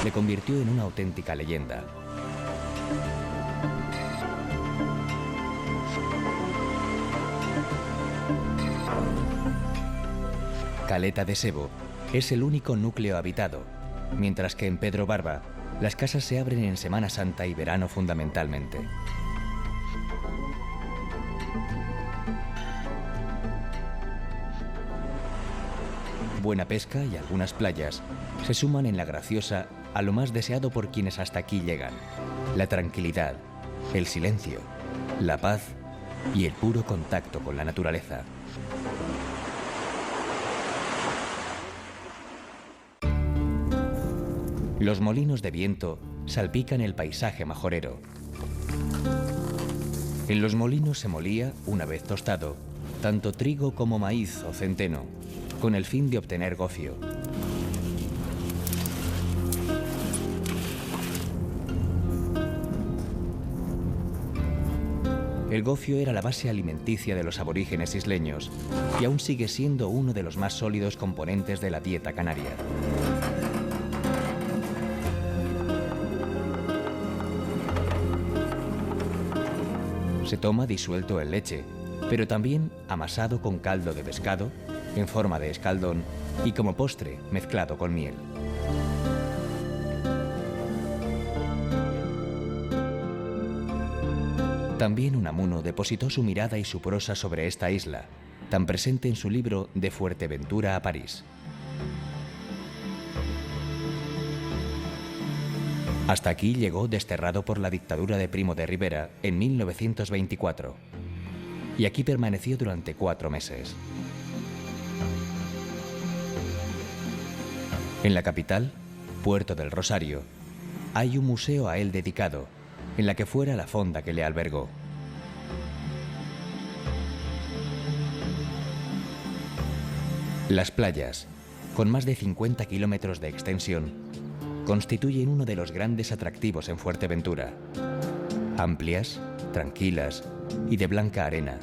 Speaker 1: le convirtió en una auténtica leyenda. Caleta de Sebo es el único núcleo habitado, mientras que en Pedro Barba las casas se abren en Semana Santa y verano fundamentalmente. Buena pesca y algunas playas se suman en La Graciosa a lo más deseado por quienes hasta aquí llegan: la tranquilidad, el silencio, la paz y el puro contacto con la naturaleza. Los molinos de viento salpican el paisaje majorero. En los molinos se molía, una vez tostado, tanto trigo como maíz o centeno, con el fin de obtener gofio. El gofio era la base alimenticia de los aborígenes isleños y aún sigue siendo uno de los más sólidos componentes de la dieta canaria. Se toma disuelto en leche, pero también amasado con caldo de pescado, en forma de escaldón, y como postre mezclado con miel. También Unamuno depositó su mirada y su prosa sobre esta isla, tan presente en su libro De Fuerteventura a París. Hasta aquí llegó desterrado por la dictadura de Primo de Rivera en 1924, y aquí permaneció durante 4 meses. En la capital, Puerto del Rosario, hay un museo a él dedicado, en la que fuera la fonda que le albergó. Las playas, con más de 50 kilómetros de extensión, constituyen uno de los grandes atractivos en Fuerteventura. Amplias, tranquilas y de blanca arena.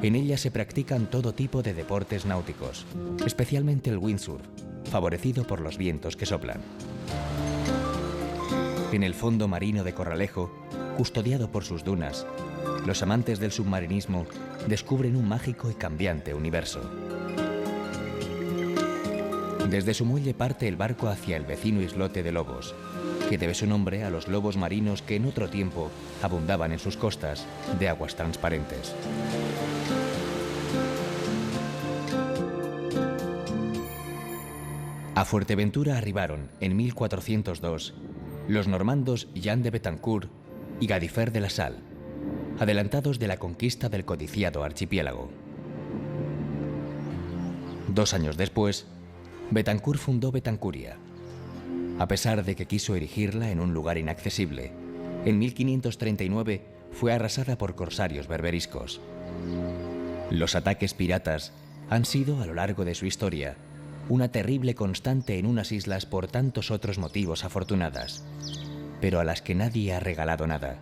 Speaker 1: En ellas se practican todo tipo de deportes náuticos, especialmente el windsurf, favorecido por los vientos que soplan. En el fondo marino de Corralejo, custodiado por sus dunas, los amantes del submarinismo descubren un mágico y cambiante universo. Desde su muelle parte el barco hacia el vecino islote de Lobos, que debe su nombre a los lobos marinos que en otro tiempo abundaban en sus costas de aguas transparentes. A Fuerteventura arribaron, en 1402, los normandos Jean de Betancourt y Gadifer de la Salle, adelantados de la conquista del codiciado archipiélago. 2 años después, Betancourt fundó Betancuria. A pesar de que quiso erigirla en un lugar inaccesible, en 1539 fue arrasada por corsarios berberiscos. Los ataques piratas han sido, a lo largo de su historia, una terrible constante en unas islas por tantos otros motivos afortunadas, pero a las que nadie ha regalado nada.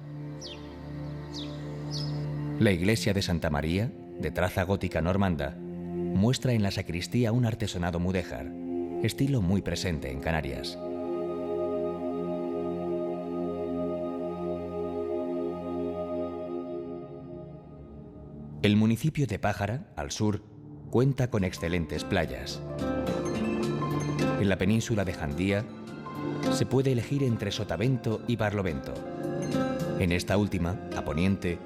Speaker 1: La iglesia de Santa María, de traza gótica normanda, muestra en la sacristía un artesonado mudéjar, estilo muy presente en Canarias. El municipio de Pájara, al sur, cuenta con excelentes playas. En la península de Jandía se puede elegir entre Sotavento y Barlovento. En esta última, a poniente,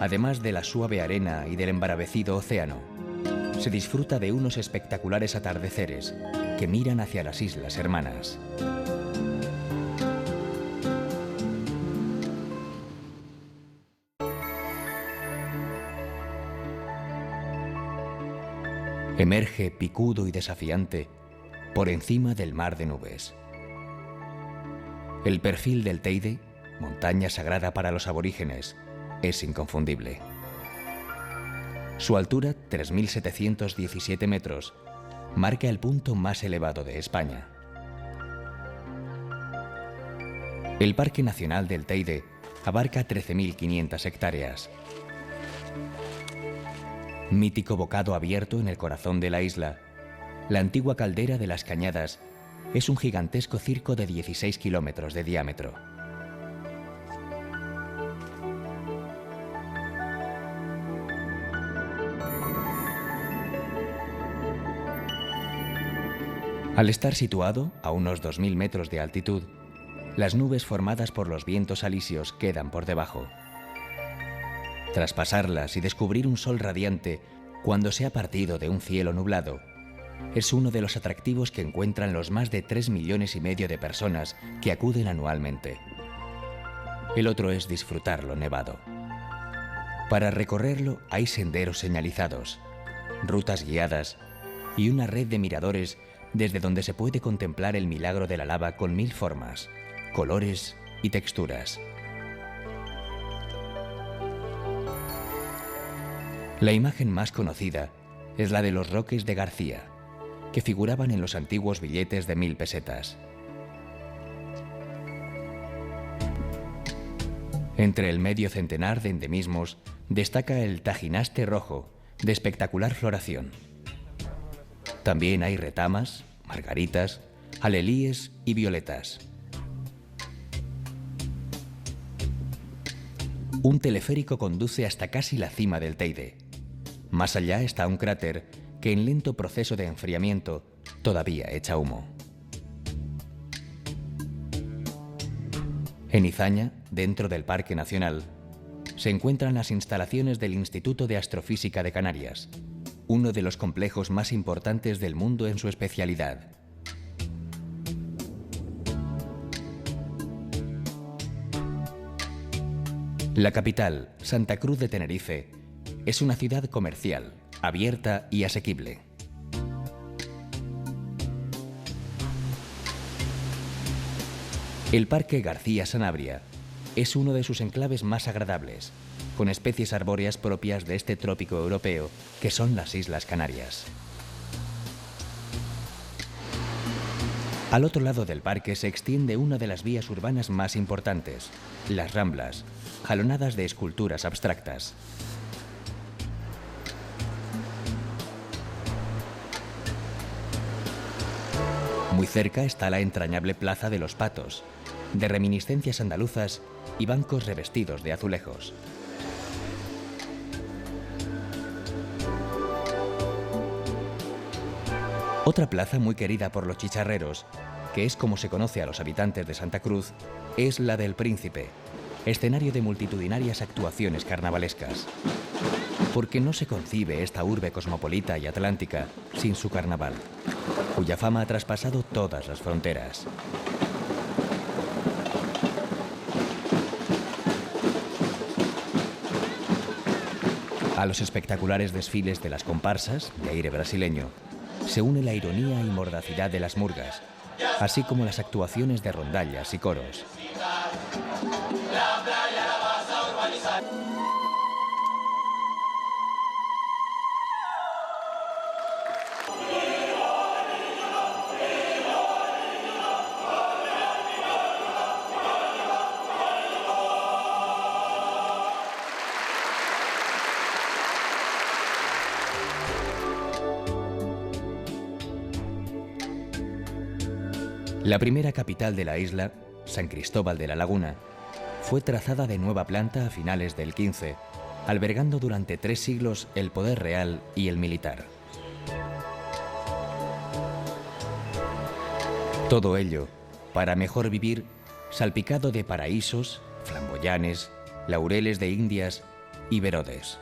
Speaker 1: además de la suave arena y del embaravecido océano, se disfruta de unos espectaculares atardeceres que miran hacia las islas hermanas. Emerge picudo y desafiante por encima del mar de nubes. El perfil del Teide, montaña sagrada para los aborígenes, es inconfundible. Su altura, 3.717 metros, marca el punto más elevado de España. El Parque Nacional del Teide abarca 13.500 hectáreas. Mítico bocado abierto en el corazón de la isla, la antigua caldera de las Cañadas es un gigantesco circo de 16 kilómetros de diámetro. Al estar situado a unos 2.000 metros de altitud, las nubes formadas por los vientos alisios quedan por debajo. Tras pasarlas y descubrir un sol radiante cuando se ha partido de un cielo nublado, es uno de los atractivos que encuentran los más de 3,5 millones de personas que acuden anualmente. El otro es disfrutar lo nevado. Para recorrerlo hay senderos señalizados, rutas guiadas y una red de miradores desde donde se puede contemplar el milagro de la lava con 1000 formas, colores y texturas. La imagen más conocida es la de los Roques de García, que figuraban en los antiguos billetes de 1000 pesetas. Entre el medio centenar de endemismos destaca el Tajinaste rojo, de espectacular floración. También hay retamas, margaritas, alelíes y violetas. Un teleférico conduce hasta casi la cima del Teide. Más allá está un cráter que en lento proceso de enfriamiento todavía echa humo. En Izaña, dentro del Parque Nacional, se encuentran las instalaciones del Instituto de Astrofísica de Canarias, uno de los complejos más importantes del mundo en su especialidad. La capital, Santa Cruz de Tenerife, es una ciudad comercial, abierta y asequible. El Parque García Sanabria es uno de sus enclaves más agradables, con especies arbóreas propias de este trópico europeo, que son las Islas Canarias. Al otro lado del parque se extiende una de las vías urbanas más importantes, las Ramblas, jalonadas de esculturas abstractas. Muy cerca está la entrañable Plaza de los Patos, de reminiscencias andaluzas y bancos revestidos de azulejos. Otra plaza muy querida por los chicharreros, que es como se conoce a los habitantes de Santa Cruz, es la del Príncipe, escenario de multitudinarias actuaciones carnavalescas. Porque no se concibe esta urbe cosmopolita y atlántica sin su carnaval, cuya fama ha traspasado todas las fronteras. A los espectaculares desfiles de las comparsas, de aire brasileño, se une la ironía y mordacidad de las murgas, así como las actuaciones de rondallas y coros. La primera capital de la isla, San Cristóbal de la Laguna, fue trazada de nueva planta a finales del XV, albergando durante 3 siglos el poder real y el militar. Todo ello, para mejor vivir, salpicado de paraísos, flamboyanes, laureles de Indias y verodes.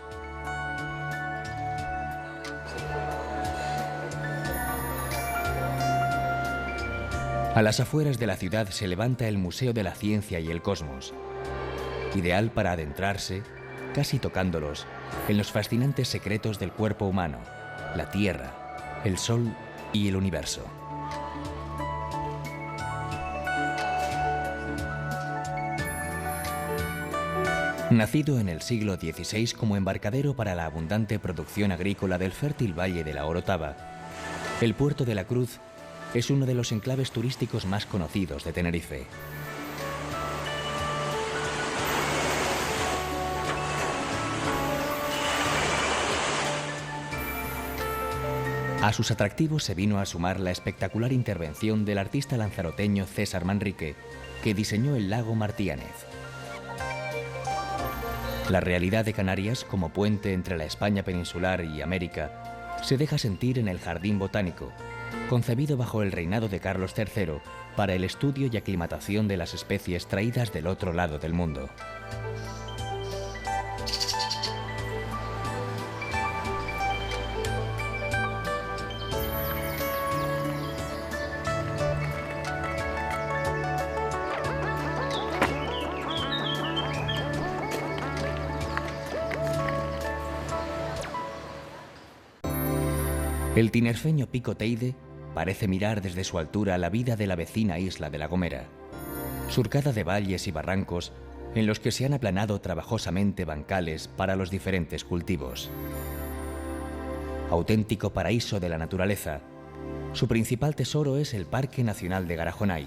Speaker 1: A las afueras de la ciudad se levanta el Museo de la Ciencia y el Cosmos, ideal para adentrarse, casi tocándolos, en los fascinantes secretos del cuerpo humano, la Tierra, el Sol y el universo. Nacido en el siglo XVI como embarcadero para la abundante producción agrícola del fértil valle de la Orotava, el puerto de la Cruz es uno de los enclaves turísticos más conocidos de Tenerife. A sus atractivos se vino a sumar la espectacular intervención del artista lanzaroteño César Manrique, que diseñó el lago Martínez. La realidad de Canarias como puente entre la España peninsular y América se deja sentir en el Jardín Botánico, concebido bajo el reinado de Carlos III para el estudio y aclimatación de las especies traídas del otro lado del mundo. El tinerfeño Pico Teide parece mirar desde su altura la vida de la vecina isla de La Gomera, surcada de valles y barrancos en los que se han aplanado trabajosamente bancales para los diferentes cultivos. Auténtico paraíso de la naturaleza, su principal tesoro es el Parque Nacional de Garajonay,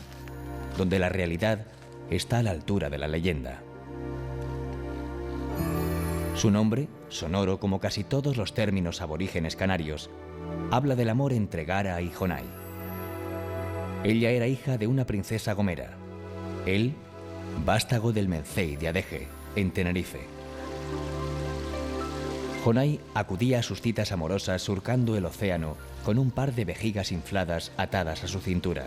Speaker 1: donde la realidad está a la altura de la leyenda. Su nombre, sonoro como casi todos los términos aborígenes canarios, habla del amor entre Gara y Jonay. Ella era hija de una princesa gomera, él, vástago del Mencey de Adeje, en Tenerife. Jonay acudía a sus citas amorosas surcando el océano con un par de vejigas infladas atadas a su cintura.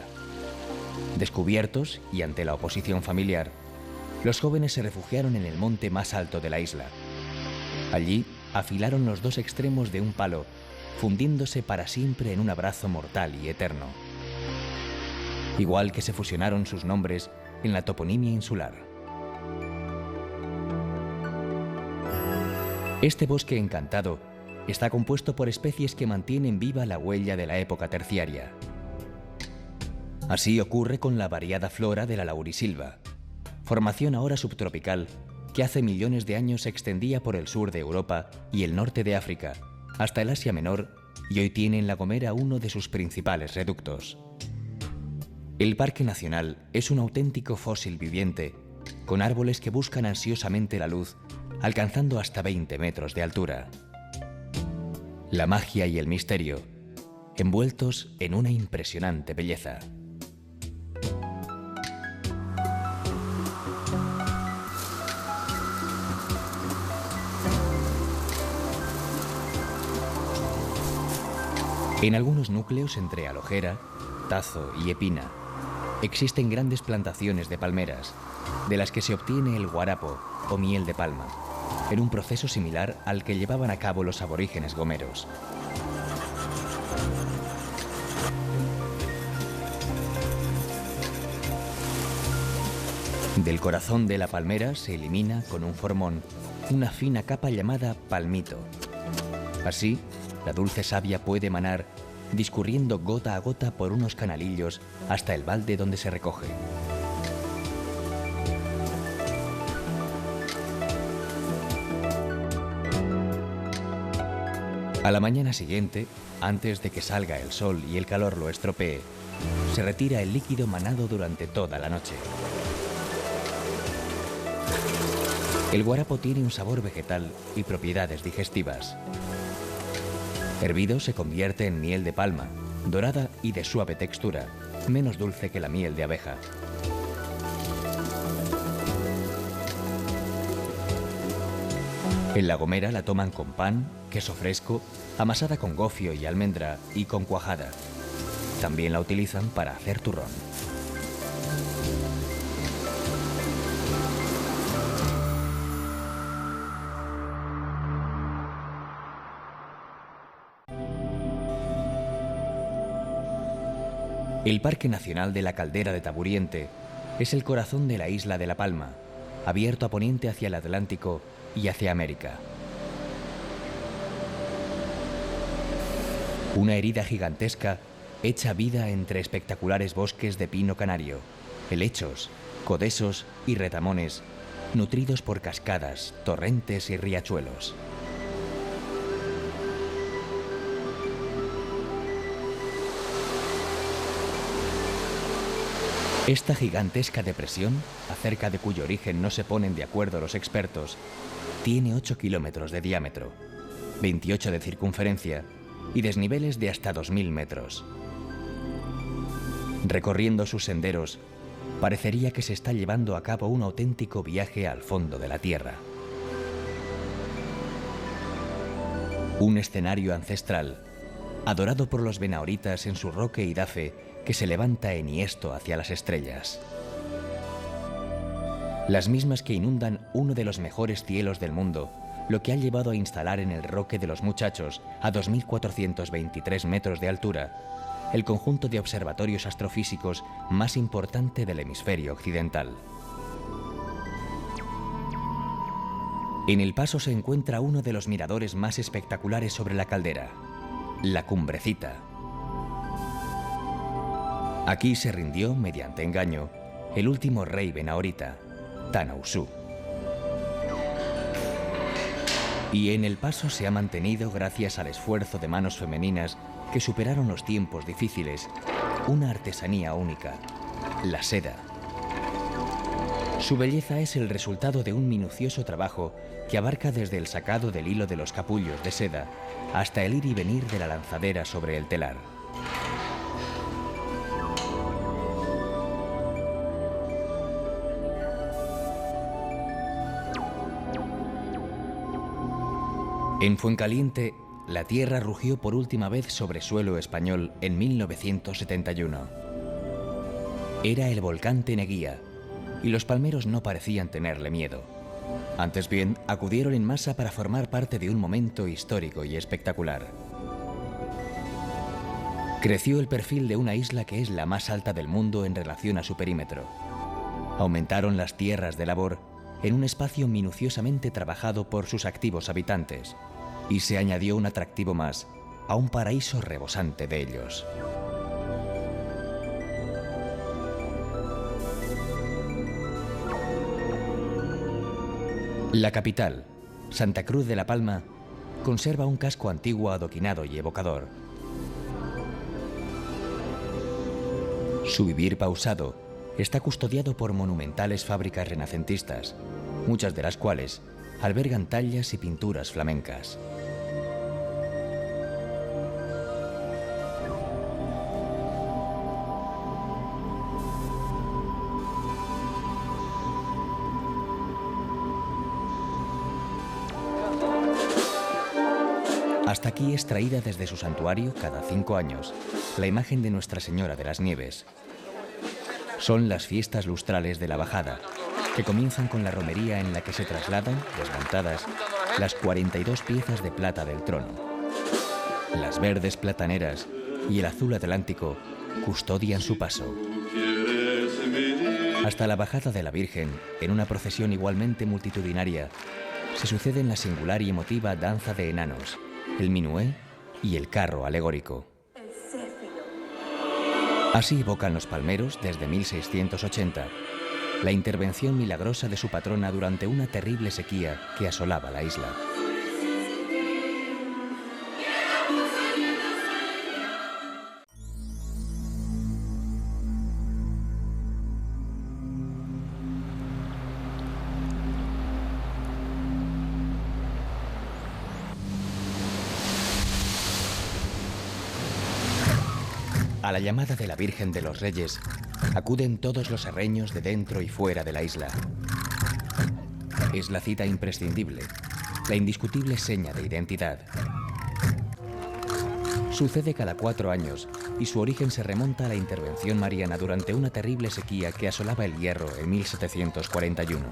Speaker 1: Descubiertos y ante la oposición familiar, los jóvenes se refugiaron en el monte más alto de la isla. Allí afilaron los dos extremos de un palo, fundiéndose para siempre en un abrazo mortal y eterno. Igual que se fusionaron sus nombres en la toponimia insular. Este bosque encantado está compuesto por especies que mantienen viva la huella de la época terciaria. Así ocurre con la variada flora de la laurisilva, formación ahora subtropical que hace millones de años se extendía por el sur de Europa y el norte de África, hasta el Asia Menor, y hoy tiene en La Gomera uno de sus principales reductos. El Parque Nacional es un auténtico fósil viviente, con árboles que buscan ansiosamente la luz, alcanzando hasta 20 metros de altura. La magia y el misterio, envueltos en una impresionante belleza. En algunos núcleos entre Alojera, Tazo y Epina existen grandes plantaciones de palmeras, de las que se obtiene el guarapo o miel de palma, en un proceso similar al que llevaban a cabo los aborígenes gomeros. Del corazón de la palmera se elimina con un formón una fina capa llamada palmito. Así, la dulce savia puede emanar, discurriendo gota a gota por unos canalillos hasta el balde donde se recoge. A la mañana siguiente, antes de que salga el sol y el calor lo estropee, se retira el líquido manado durante toda la noche. El guarapo tiene un sabor vegetal y propiedades digestivas. Hervido se convierte en miel de palma, dorada y de suave textura, menos dulce que la miel de abeja. En La Gomera la toman con pan, queso fresco, amasada con gofio y almendra y con cuajada. También la utilizan para hacer turrón. El Parque Nacional de la Caldera de Taburiente es el corazón de la isla de La Palma, abierto a poniente hacia el Atlántico y hacia América. Una herida gigantesca echa vida entre espectaculares bosques de pino canario, helechos, codesos y retamones, nutridos por cascadas, torrentes y riachuelos. Esta gigantesca depresión, acerca de cuyo origen no se ponen de acuerdo los expertos, tiene 8 kilómetros de diámetro, 28 de circunferencia y desniveles de hasta 2000 metros. Recorriendo sus senderos, parecería que se está llevando a cabo un auténtico viaje al fondo de la Tierra. Un escenario ancestral, adorado por los benaoritas en su roque Idafe, que se levanta enhiesto hacia las estrellas. Las mismas que inundan uno de los mejores cielos del mundo, lo que ha llevado a instalar en el Roque de los Muchachos, a 2423 metros de altura, el conjunto de observatorios astrofísicos más importante del hemisferio occidental. En El Paso se encuentra uno de los miradores más espectaculares sobre la caldera, la Cumbrecita. Aquí se rindió, mediante engaño, el último rey benaorita, Tanausú. Y en El Paso se ha mantenido, gracias al esfuerzo de manos femeninas que superaron los tiempos difíciles, una artesanía única, la seda. Su belleza es el resultado de un minucioso trabajo que abarca desde el sacado del hilo de los capullos de seda hasta el ir y venir de la lanzadera sobre el telar. En Fuencaliente, la tierra rugió por última vez sobre suelo español en 1971. Era el volcán Teneguía, y los palmeros no parecían tenerle miedo. Antes bien, acudieron en masa para formar parte de un momento histórico y espectacular. Creció el perfil de una isla que es la más alta del mundo en relación a su perímetro. Aumentaron las tierras de labor en un espacio minuciosamente trabajado por sus activos habitantes, y se añadió un atractivo más a un paraíso rebosante de ellos. La capital, Santa Cruz de la Palma, conserva un casco antiguo adoquinado y evocador. Su vivir pausado está custodiado por monumentales fábricas renacentistas, muchas de las cuales albergan tallas y pinturas flamencas. Hasta aquí es traída desde su santuario cada 5 años la imagen de Nuestra Señora de las Nieves. Son las fiestas lustrales de la bajada, que comienzan con la romería en la que se trasladan, desmontadas, las 42 piezas de plata del trono. Las verdes plataneras y el azul atlántico custodian su paso. Hasta la bajada de la Virgen, en una procesión igualmente multitudinaria, se suceden la singular y emotiva danza de enanos, el minué y el carro alegórico. Así evocan los palmeros desde 1680 la intervención milagrosa de su patrona durante una terrible sequía que asolaba la isla. A la llamada de la Virgen de los Reyes, acuden todos los herreños de dentro y fuera de la isla. Es la cita imprescindible, la indiscutible seña de identidad. Sucede cada 4 años y su origen se remonta a la intervención mariana durante una terrible sequía que asolaba el Hierro en 1741.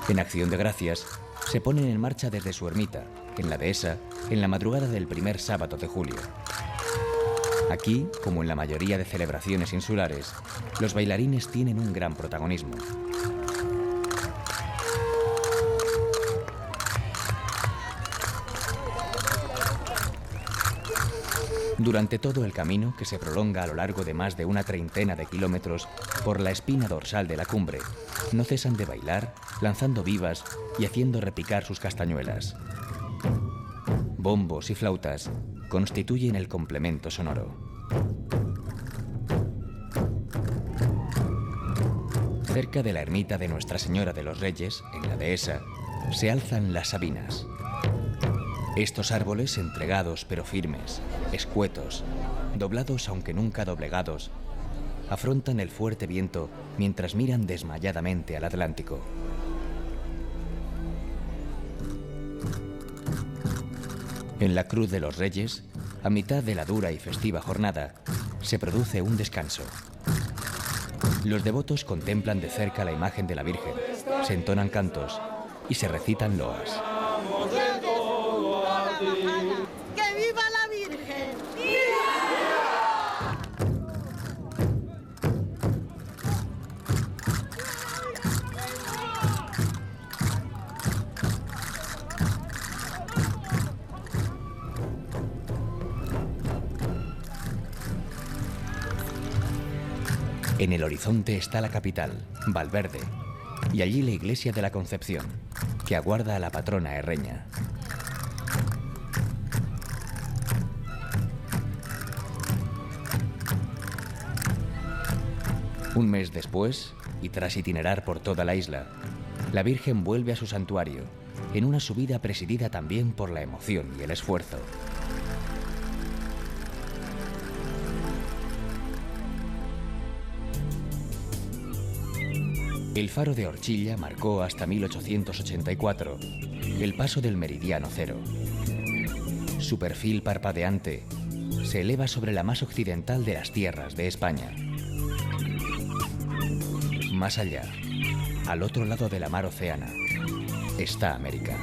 Speaker 1: En acción de gracias, se ponen en marcha desde su ermita, en la dehesa, en la madrugada del primer sábado de julio. Aquí, como en la mayoría de celebraciones insulares, los bailarines tienen un gran protagonismo. Durante todo el camino, que se prolonga a lo largo de más de una treintena de kilómetros por la espina dorsal de la cumbre, no cesan de bailar, lanzando vivas y haciendo repicar sus castañuelas. Bombos y flautas constituyen el complemento sonoro. Cerca de la ermita de Nuestra Señora de los Reyes, en la dehesa, se alzan las sabinas. Estos árboles entregados pero firmes, escuetos, doblados aunque nunca doblegados, afrontan el fuerte viento mientras miran desmayadamente al Atlántico. En la Cruz de los Reyes, a mitad de la dura y festiva jornada, se produce un descanso. Los devotos contemplan de cerca la imagen de la Virgen, se entonan cantos y se recitan loas.
Speaker 2: ¡Que viva la Virgen!
Speaker 1: En el horizonte está la capital, Valverde, y allí la iglesia de la Concepción, que aguarda a la patrona herreña. Un mes después, y tras itinerar por toda la isla, la Virgen vuelve a su santuario, en una subida presidida también por la emoción y el esfuerzo. El faro de Orchilla marcó hasta 1884 el paso del meridiano cero. Su perfil parpadeante se eleva sobre la más occidental de las tierras de España. Más allá, al otro lado de la mar Océana, está América.